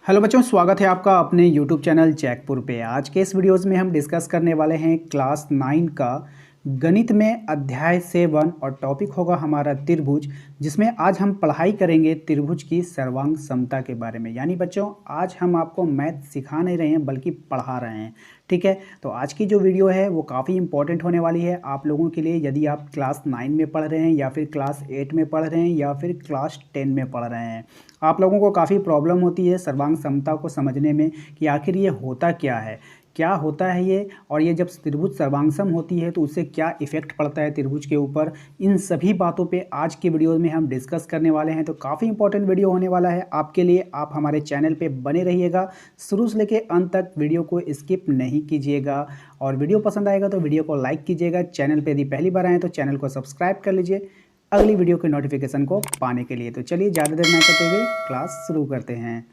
Hello बच्चों, स्वागत है आपका अपने YouTube चैनल जैकपुर पे। आज के इस वीडियोस में हम डिस्कस करने वाले हैं क्लास 9 का गणित में अध्याय 7 और टॉपिक होगा हमारा त्रिभुज, जिसमें आज हम पढ़ाई करेंगे त्रिभुज की सर्वांग समता के बारे में। यानी बच्चों, आज हम आपको मैथ सिखा नहीं रहे हैं बल्कि पढ़ा रहे हैं। ठीक है, तो आज की जो वीडियो है वो काफ़ी इंपॉर्टेंट होने वाली है आप लोगों के लिए, यदि आप क्लास 9 में पढ़ रहे हैं या फिर क्लास 8 में पढ़ रहे हैं या फिर क्लास 10 में पढ़ रहे हैं। आप लोगों को काफ़ी प्रॉब्लम होती है सर्वांग समता को समझने में कि आखिर ये होता क्या होता है ये, और ये जब त्रिभुज सर्वांगसम होती है तो उससे क्या इफेक्ट पड़ता है त्रिभुज के ऊपर। इन सभी बातों पे आज के वीडियो में हम डिस्कस करने वाले हैं। तो काफ़ी इंपॉर्टेंट वीडियो होने वाला है आपके लिए। आप हमारे चैनल पे बने रहिएगा, शुरू से लेकर अंत तक वीडियो को स्किप नहीं कीजिएगा। और वीडियो पसंद आएगा तो वीडियो को लाइक कीजिएगा। चैनल पर यदि पहली बार आए तो चैनल को सब्सक्राइब कर लीजिए अगली वीडियो के नोटिफिकेशन को पाने के लिए। तो चलिए ज़्यादा देर ना करते हुए क्लास शुरू करते हैं।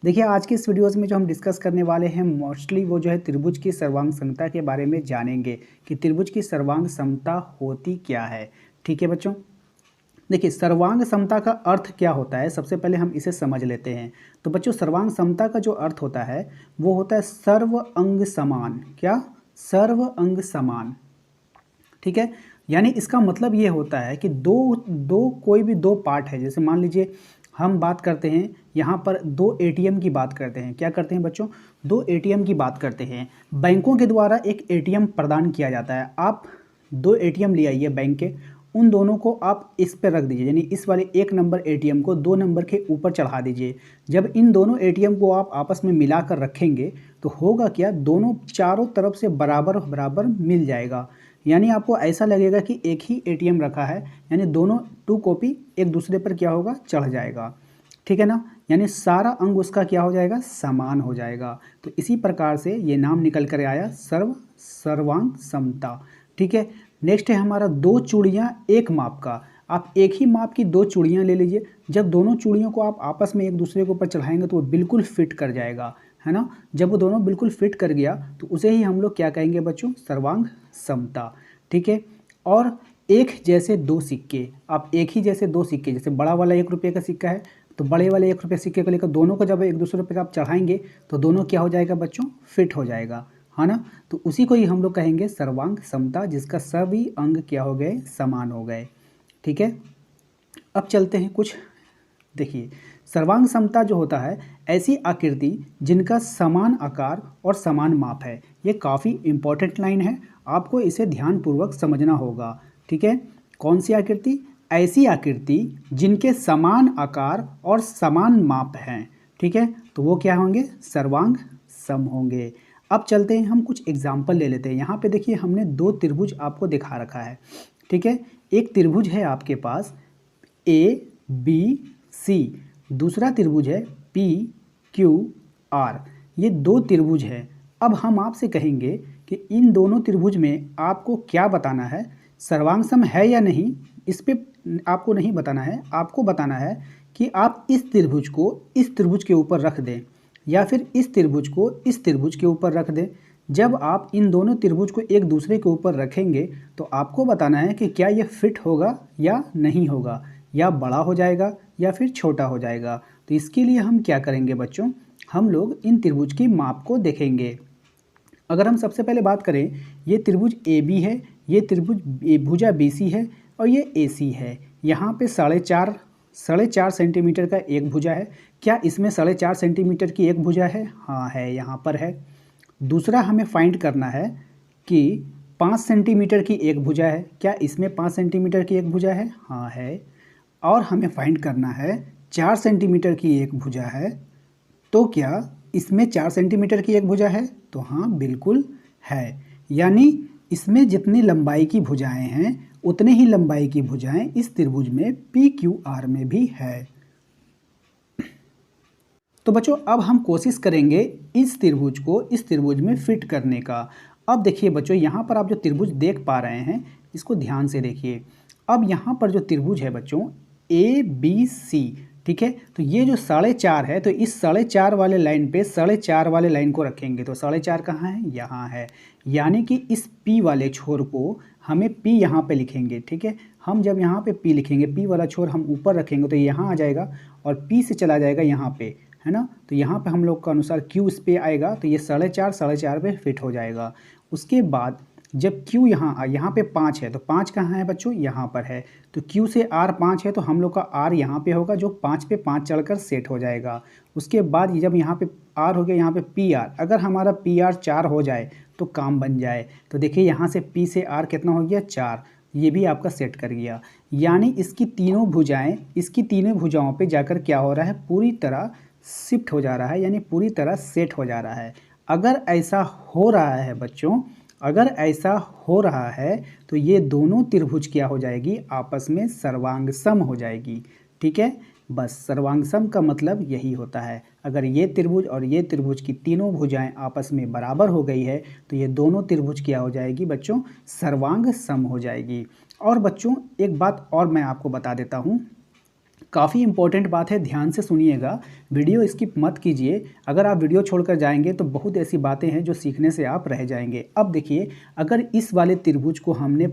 देखिए, आज की इस वीडियोज़ में जो हम डिस्कस करने वाले हैं मोस्टली वो जो है त्रिभुज की सर्वांग समता के बारे में जानेंगे कि त्रिभुज की सर्वांग समता होती क्या है। ठीक है बच्चों, देखिए सर्वांग समता का अर्थ क्या होता है, सबसे पहले हम इसे समझ लेते हैं। तो बच्चों, सर्वांग समता का जो अर्थ होता है वो होता है सर्व अंग समान। क्या? सर्व अंग समान। ठीक है, यानी इसका मतलब ये होता है कि कोई भी दो पार्ट है। जैसे मान लीजिए हम बात करते हैं यहाँ पर दो एटीएम की बात करते हैं। क्या करते हैं बच्चों? दो एटीएम की बात करते हैं। बैंकों के द्वारा एक एटीएम प्रदान किया जाता है। आप दो एटीएम ले आइए बैंक के, उन दोनों को आप इस पर रख दीजिए, यानी इस वाले एक नंबर एटीएम को दो नंबर के ऊपर चढ़ा दीजिए। जब इन दोनों एटीएम को आप आपस में मिलाकर रखेंगे तो होगा क्या, दोनों चारों तरफ से बराबर बराबर मिल जाएगा। यानी आपको ऐसा लगेगा कि एक ही एटीएम रखा है, यानी दोनों टू कॉपी एक दूसरे पर क्या होगा, चढ़ जाएगा। ठीक है ना, यानी सारा अंग उसका क्या हो जाएगा, समान हो जाएगा। तो इसी प्रकार से ये नाम निकल कर आया सर्वांग समता। ठीक है, नेक्स्ट है हमारा दो चूड़ियाँ एक माप का। आप एक ही माप की दो चूड़ियाँ ले लीजिए। जब दोनों चूड़ियों को आप आपस में एक दूसरे के ऊपर चढ़ाएंगे तो वो बिल्कुल फिट कर जाएगा, है ना। जब वो दोनों बिल्कुल फिट कर गया तो उसे ही हम लोग क्या कहेंगे बच्चों, सर्वांग समता। ठीक है, और एक जैसे दो सिक्के, आप एक ही जैसे दो सिक्के, जैसे बड़ा वाला 1 रुपये का सिक्का है तो बड़े वाले 1 रुपये सिक्के को लेकर दोनों को जब एक दूसरे पर आप चढ़ाएंगे तो दोनों क्या हो जाएगा बच्चों, फिट हो जाएगा, है ना। तो उसी को ही हम लोग कहेंगे सर्वांग समता, जिसका सभी अंग क्या हो गए, समान हो गए। ठीक है, अब चलते हैं कुछ। देखिए, सर्वांग समता जो होता है ऐसी आकृति जिनका समान आकार और समान माप है। ये काफ़ी इंपॉर्टेंट लाइन है, आपको इसे ध्यानपूर्वक समझना होगा। ठीक है, कौन सी आकृति? ऐसी आकृति जिनके समान आकार और समान माप हैं। ठीक है, तो वो क्या होंगे, सर्वांग सम होंगे। अब चलते हैं, हम कुछ एग्जाम्पल ले लेते हैं। यहाँ पे देखिए हमने दो त्रिभुज आपको दिखा रखा है। ठीक है, एक त्रिभुज है आपके पास ABC, दूसरा त्रिभुज है PQR। ये दो त्रिभुज है। अब हम आपसे कहेंगे कि इन दोनों त्रिभुज में आपको क्या बताना है, सर्वांग है या नहीं। इस पे आपको नहीं बताना है, आपको बताना है कि आप इस त्रिभुज को इस त्रिभुज के ऊपर रख दें या फिर इस त्रिभुज को इस त्रिभुज के ऊपर रख दें। जब आप इन दोनों त्रिभुज को एक दूसरे के ऊपर रखेंगे तो आपको बताना है कि क्या ये फिट होगा या नहीं होगा, या बड़ा हो जाएगा या फिर छोटा हो जाएगा। तो इसके लिए हम क्या करेंगे बच्चों, हम लोग इन त्रिभुज की माप को देखेंगे। अगर हम सबसे पहले बात करें, ये त्रिभुज AB है, ये त्रिभुज भुजा BC है और ये AC है। यहाँ पे 4.5 सेंटीमीटर का एक भुजा है। क्या इसमें 4.5 सेंटीमीटर की एक भुजा है? हाँ है, यहाँ पर है। दूसरा हमें फाइंड करना है कि 5 सेंटीमीटर की एक भुजा है। क्या इसमें 5 सेंटीमीटर की एक भुजा है? हाँ है। और हमें फाइंड करना है 4 सेंटीमीटर की एक भुजा है। तो क्या इसमें 4 सेंटीमीटर की एक भुजा है? तो हाँ बिल्कुल है। यानी इसमें जितनी लंबाई की भुजाएं हैं उतने ही लंबाई की भुजाएं इस त्रिभुज में PQR में भी है। तो बच्चों, अब हम कोशिश करेंगे इस त्रिभुज को इस त्रिभुज में फिट करने का। अब देखिए बच्चों, यहाँ पर आप जो त्रिभुज देख पा रहे हैं इसको ध्यान से देखिए। अब यहाँ पर जो त्रिभुज है बच्चों ABC, ठीक है, तो ये जो 4.5 है तो इस 4.5 वाले लाइन पे 4.5 वाले लाइन को रखेंगे। तो 4.5 कहाँ है? यहाँ है। यानी कि इस P वाले छोर को हमें P यहाँ पे लिखेंगे। ठीक है, हम जब यहाँ पे P लिखेंगे, P वाला छोर हम ऊपर रखेंगे तो यहाँ आ जाएगा और P से चला जाएगा यहाँ पे, है ना। तो यहाँ पे हम लोग का अनुसार Q इस पे आएगा तो ये 4.5 पे फिट हो जाएगा। उसके बाद जब Q यहाँ पे 5 है तो 5 कहाँ है बच्चों, यहाँ पर है। तो Q से R 5 है तो हम लोग का R यहाँ पे होगा जो 5 पे 5 चढ़कर सेट हो जाएगा। उसके बाद जब यहाँ पे R हो गया, यहाँ पे PR, अगर हमारा PR 4 हो जाए तो काम बन जाए। तो देखिए यहाँ से P से R कितना हो गया, 4, ये भी आपका सेट कर गया। यानी इसकी तीनों भुजाओं पे जाकर क्या हो रहा है, पूरी तरह शिफ्ट हो जा रहा है, यानी पूरी तरह सेट हो जा रहा है। अगर ऐसा हो रहा है बच्चों, अगर ऐसा हो रहा है तो ये दोनों त्रिभुज क्या हो जाएगी, आपस में सर्वांग सम हो जाएगी। ठीक है, बस सर्वांग सम का मतलब यही होता है। अगर ये त्रिभुज और ये त्रिभुज की तीनों भुजाएं आपस में बराबर हो गई है तो ये दोनों त्रिभुज क्या हो जाएगी बच्चों, सर्वांग सम हो जाएगी। और बच्चों एक बात और मैं आपको बता देता हूँ, काफ़ी इंपॉर्टेंट बात है, ध्यान से सुनिएगा, वीडियो स्किप मत कीजिए। अगर आप वीडियो छोड़कर जाएंगे तो बहुत ऐसी बातें हैं जो सीखने से आप रह जाएंगे। अब देखिए, अगर इस वाले त्रिभुज को हमने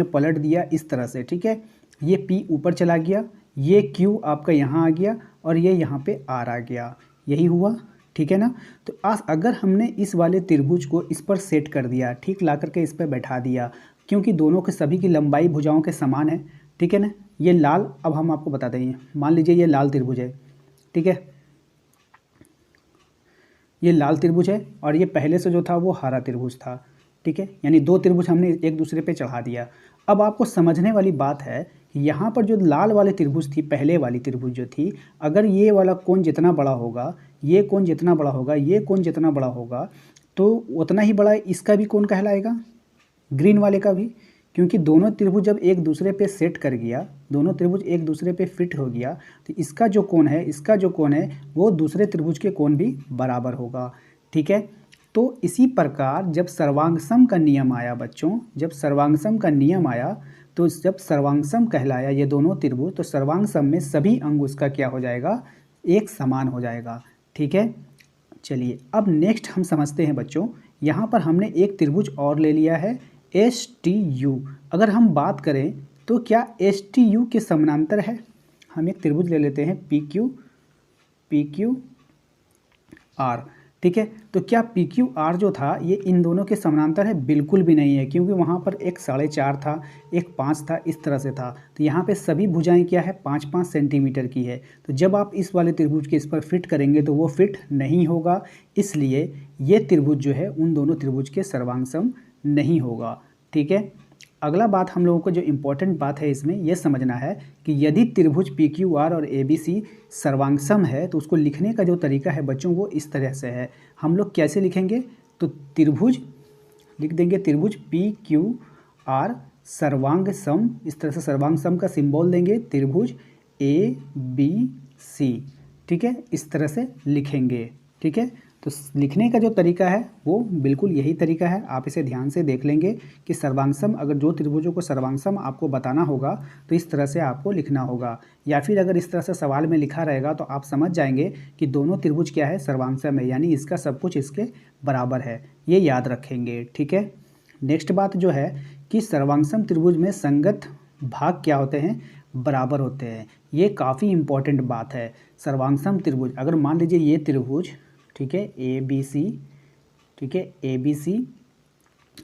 पलट दिया इस तरह से, ठीक है, ये P ऊपर चला गया, ये Q आपका यहाँ आ गया और ये यहाँ पे R आ गया, यही हुआ, ठीक है ना। तो अगर हमने इस वाले त्रिभुज को इस पर सेट कर दिया, ठीक ला करके इस पर बैठा दिया, क्योंकि दोनों के सभी की लंबाई भुजाओं के समान है, ठीक है ना। ये लाल, अब हम आपको बता देंगे, मान लीजिए ये लाल त्रिभुज है, ठीक है, ये लाल त्रिभुज है और ये पहले से जो था वो हरा त्रिभुज था, ठीक है, यानी दो त्रिभुज हमने एक दूसरे पे चढ़ा दिया। अब आपको समझने वाली बात है कि यहाँ पर जो लाल वाली त्रिभुज थी, पहले वाली त्रिभुज जो थी, अगर ये वाला कोण जितना बड़ा होगा, ये कोण जितना बड़ा होगा, ये कोण जितना बड़ा होगा, तो उतना ही बड़ा इसका भी कोण कहलाएगा, ग्रीन वाले का भी, क्योंकि दोनों त्रिभुज जब एक दूसरे पे सेट कर गया, दोनों त्रिभुज एक दूसरे पे फिट हो गया, तो इसका जो कोण है वो दूसरे त्रिभुज के कोण भी बराबर होगा। ठीक है, तो इसी प्रकार जब सर्वांगसम का नियम आया बच्चों, जब सर्वांगसम का नियम आया, तो जब सर्वांगसम कहलाया ये दोनों त्रिभुज, तो सर्वांगसम में सभी अंग उसका क्या हो जाएगा, एक समान हो जाएगा। ठीक है, चलिए अब नेक्स्ट हम समझते हैं बच्चों, यहाँ पर हमने एक त्रिभुज और ले लिया है STU। अगर हम बात करें तो क्या STU के समानांतर है, हम एक त्रिभुज ले लेते हैं PQR, ठीक है, तो क्या PQR जो था ये इन दोनों के समानांतर है, बिल्कुल भी नहीं है, क्योंकि वहाँ पर एक 4.5 था, एक 5 था, इस तरह से था। तो यहाँ पे सभी भुजाएं क्या है, 5-5 सेंटीमीटर की है। तो जब आप इस वाले त्रिभुज के इस पर फिट करेंगे तो वो फिट नहीं होगा, इसलिए ये त्रिभुज जो है उन दोनों त्रिभुज के सर्वांगसम नहीं होगा। ठीक है, अगला बात हम लोगों को जो इम्पोर्टेंट बात है इसमें यह समझना है कि यदि त्रिभुज PQR और ABC सर्वांगसम है तो उसको लिखने का जो तरीका है बच्चों वो इस तरह से है। हम लोग कैसे लिखेंगे, तो त्रिभुज लिख देंगे, त्रिभुज PQR सर्वांगसम, इस तरह से सर्वांगसम का सिंबल देंगे, त्रिभुज ABC, ठीक है, इस तरह से लिखेंगे। ठीक है, तो लिखने का जो तरीका है वो बिल्कुल यही तरीका है, आप इसे ध्यान से देख लेंगे कि सर्वांगसम, अगर दो त्रिभुजों को सर्वांगसम आपको बताना होगा तो इस तरह से आपको लिखना होगा, या फिर अगर इस तरह से सवाल में लिखा रहेगा तो आप समझ जाएंगे कि दोनों त्रिभुज क्या है, सर्वांगसम है, यानी इसका सब कुछ इसके बराबर है, ये याद रखेंगे। ठीक है, नेक्स्ट बात जो है कि सर्वांगसम त्रिभुज में संगत भाग क्या होते हैं, बराबर होते हैं। ये काफ़ी इंपॉर्टेंट बात है। सर्वांगसम त्रिभुज, अगर मान लीजिए ये त्रिभुज, ठीक है, ABC, ठीक है, ABC,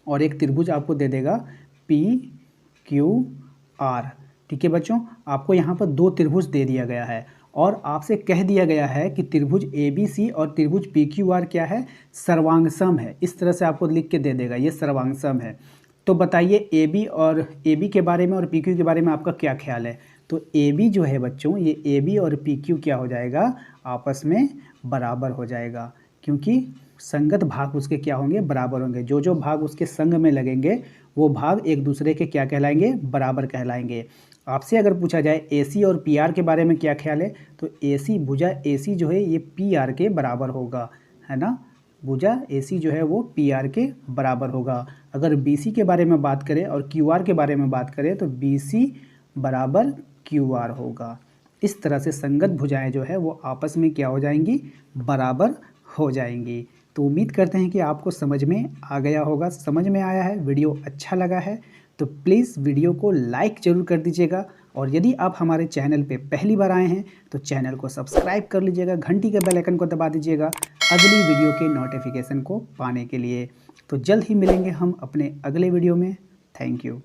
और एक त्रिभुज आपको दे देगा PQR। ठीक है बच्चों, आपको यहाँ पर दो त्रिभुज दे दिया गया है और आपसे कह दिया गया है कि त्रिभुज ABC और त्रिभुज PQR क्या है, सर्वांगसम है। इस तरह से आपको लिख के दे देगा ये सर्वांगसम है। तो बताइए AB के बारे में और PQ के बारे में आपका क्या ख्याल है। तो AB जो है बच्चों, ये AB और PQ क्या हो जाएगा, आपस में बराबर हो जाएगा, क्योंकि संगत भाग उसके क्या होंगे, बराबर होंगे। जो जो भाग उसके संग में लगेंगे वो भाग एक दूसरे के क्या कहलाएंगे, बराबर कहलाएंगे। आपसे अगर पूछा जाए AC और PR के बारे में क्या ख्याल है, तो AC भुजा AC जो है ये PR के बराबर होगा, है ना, भुजा AC जो है वो PR के बराबर होगा। अगर BC के बारे में बात करें और QR के बारे में बात करें तो BC बराबर QR होगा। इस तरह से संगत भुजाएं जो है वो आपस में क्या हो जाएंगी, बराबर हो जाएंगी। तो उम्मीद करते हैं कि आपको समझ में आ गया होगा, समझ में आया है, वीडियो अच्छा लगा है तो प्लीज़ वीडियो को लाइक ज़रूर कर दीजिएगा और यदि आप हमारे चैनल पे पहली बार आए हैं तो चैनल को सब्सक्राइब कर लीजिएगा, घंटी के बेल आइकन को दबा दीजिएगा अगली वीडियो के नोटिफिकेशन को पाने के लिए। तो जल्द ही मिलेंगे हम अपने अगले वीडियो में। Thank you.